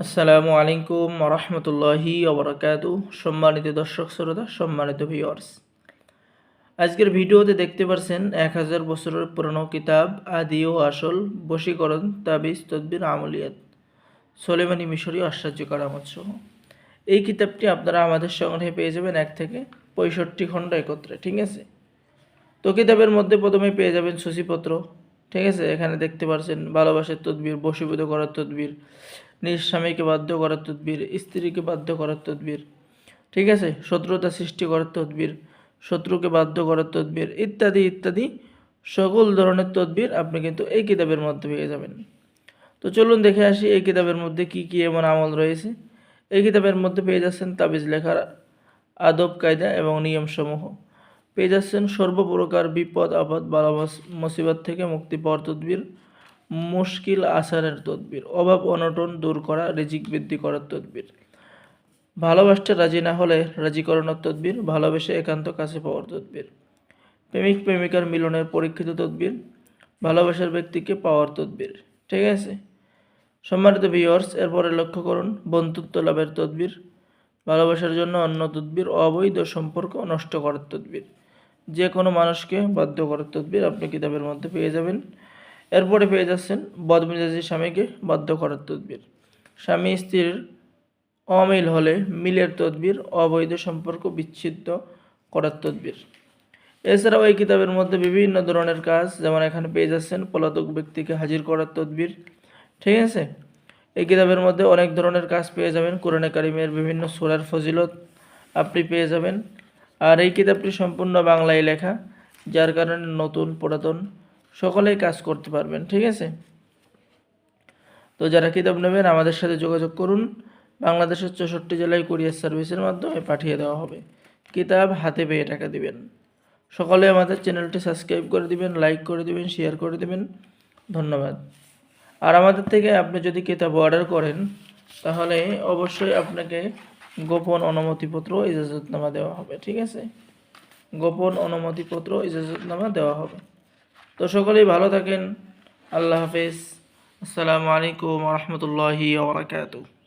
আসসালামু আলাইকুম রহমতুল্লাহি ওবরাকাতু। সম্মানিত দর্শক শ্রোতা, সম্মানিত ভিউয়ার্স, আজকের ভিডিওতে দেখতে পাচ্ছেন 1000 বছরের পুরনো কিতাব আদি ও আসল বশীকরণ তাবিজ তদবির আমলিয়াত সোলেমানি মিশরী আশ্চর্য কারামত সহ। এই কিতাবটি আপনারা আমাদের সংগ্রহে পেয়ে যাবেন 1 থেকে 65 খণ্ড একত্রে। ঠিক আছে, তো কিতাবের মধ্যে প্রথমে পেয়ে যাবেন সূচিপত্র। ঠিক আছে, এখানে দেখতে পাচ্ছেন ভালোবাসার তদবির, বশীভূত করার তদবির, নিজ স্বামীকে বাধ্য করার তদবির, স্ত্রীকে বাধ্য করার তদবির, ঠিক আছে, শত্রুতা সৃষ্টি করার তদবির, শত্রুকে বাধ্য করার তদবির, ইত্যাদি ইত্যাদি সকল ধরনের তদবির আপনি কিন্তু এই কিতাবের মধ্যে পেয়ে যাবেন। তো চলুন দেখে আসি এই কিতাবের মধ্যে কি কি এমন আমল রয়েছে। এই কিতাবের মধ্যে পেয়ে যাচ্ছেন তাবিজ লেখার আদব কায়দা এবং নিয়মসমূহ, পেয়ে যাচ্ছেন সর্বপ্রকার বিপদ আপদ বালা মুসিবত থেকে মুক্তি পাওয়ার তদবির, মুশকিল আসারের তদবির, অভাব অনটন দূর করা, রিজিক বৃদ্ধি করার তদবির, ভালোবাসতে রাজি না হলে রাজি করানোর তদবির, ভালোবেসে একান্ত কাছে পাওয়ার তদবির, প্রেমিক প্রেমিকার মিলনের পরীক্ষিত তদবির, ভালোবাসার ব্যক্তিকে পাওয়ার তদবির। ঠিক আছে, সম্মানিত ভিউয়ার্স, এরপরে লক্ষ্য করুন বন্ধুত্ব লাভের তদবির, ভালোবাসার জন্য অন্য তদবির, অবৈধ সম্পর্ক নষ্ট করার তদবির, যে কোনো মানুষকে বাধ্য করার তদবির আপনি কিতাবের মধ্যে পেয়ে যাবেন। এরপরে পেয়ে যাচ্ছেন বদমেজাজি স্বামীকে বাধ্য করার তদবির, স্বামী স্ত্রীর অমিল হলে মিলের তদবির, অবৈধ সম্পর্ক বিচ্ছিন্ন করার তদবির। এছাড়াও এই কিতাবের মধ্যে বিভিন্ন ধরনের কাজ, যেমন এখানে পেয়ে যাচ্ছেন পলাতক ব্যক্তিকে হাজির করার তদবির। ঠিক আছে, এই কিতাবের মধ্যে অনেক ধরনের কাজ পেয়ে যাবেন। কোরআনে কারিমের বিভিন্ন সূরার ফজিলত আপনি পেয়ে যাবেন। আর এই কিতাবটি সম্পূর্ণ বাংলায় লেখা, যার কারণে নতুন পুরাতন সকলেই কাজ করতে পারবেন। ঠিক আছে, তো যারা কিতাব নেবেন আমাদের সাথে যোগাযোগ করুন। বাংলাদেশের 64 জেলায় কুরিয়ার সার্ভিসের মাধ্যমে পাঠিয়ে দেওয়া হবে। কিতাব হাতে পেয়ে টাকা দিবেন। সকলে আমাদের চ্যানেলটি সাবস্ক্রাইব করে দিবেন, লাইক করে দিবেন, শেয়ার করে দিবেন। ধন্যবাদ। আর আমাদের থেকে আপনি যদি কিতাব অর্ডার করেন তাহলে অবশ্যই আপনাকে গোপন অনুমতিপত্র ইজাজতনামা দেওয়া হবে। ঠিক আছে, গোপন অনুমতিপত্র ইজাজতনামা দেওয়া হবে। তো সকলেই ভালো থাকেন। আল্লাহ হাফেজ। আসসালামু আলাইকুম রহমতুল্লাহি ওয়া বারাকাতুহু।